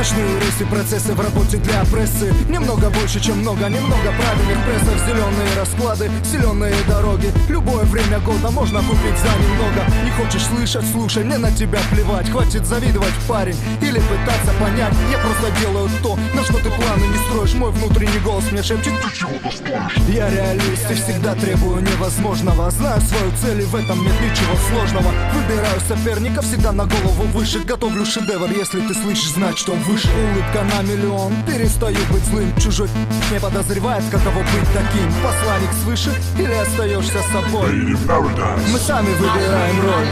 Сплошные рейсы, процессы в работе для прессы. Немного больше, чем много, немного правильных прессов. Зеленые расклады, зеленые дороги. Любое время года можно купить за немного. Не хочешь слышать, слушай, мне на тебя плевать. Хватит завидовать, парень, или пытаться понять. Я просто делаю то, на что ты планы не строишь. Мой внутренний голос мне шепчет: ты чего-то стоишь. Я реалист и всегда требую невозможного. Знаю свою цель и в этом нет ничего сложного. Выбираю соперника всегда на голову выше. Готовлю шедевр, если ты слышишь, значит он выше. Улыбка на миллион, перестаю быть злым. Чужой не подозревает, каково быть таким. Посланник свыше или остаешься собой. Мы сами выбираем роль.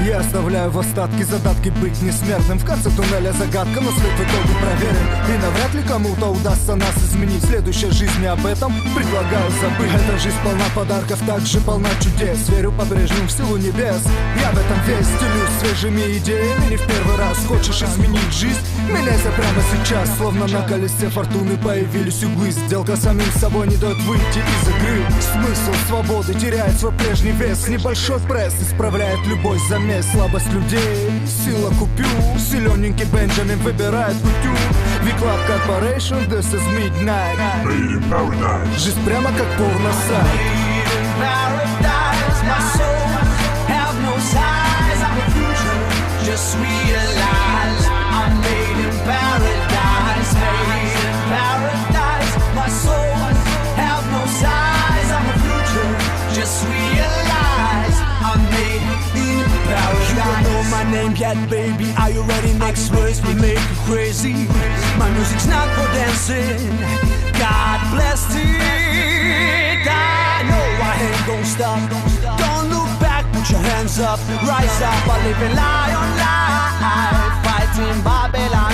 Я оставляю в остатке задатки быть несмертным. В конце туннеля загадка, но свет в итоге проверен. И навряд ли кому-то удастся нас изменить. Следующая жизнь не об этом, предлагаю забыть. Эта жизнь полна подарков, также полна чудес. Верю по-прежнему в силу небес. Я в этом весь делюсь свежими идеями. Не в первый раз хочешь изменить жизнь? Меняйся прямо сейчас, словно на колесе фортуны появились углы. Сделка самим собой не дает выйти из игры. Смысл свободы теряет свой прежний вес. Небольшой пресс исправляет любой замес. Слабость людей, сила купюр. Зелененький Бенджамин выбирает кутюр. V-Club Corporation, this is midnight. Made in paradise. Жизнь прямо как порно-сайт. Made in paradise, my soul have no size. I'm a future, just realize I'm made in paradise. Made in paradise, my soul have no size. I'm a future, just realize I'm made in paradise. You don't know my name yet, baby. Are you ready? Next words will make you crazy. My music's not for dancing. God bless it. I know I ain't gon' stop. Don't look back, put your hands up. Rise up, I live a lion life. Fighting Babylon.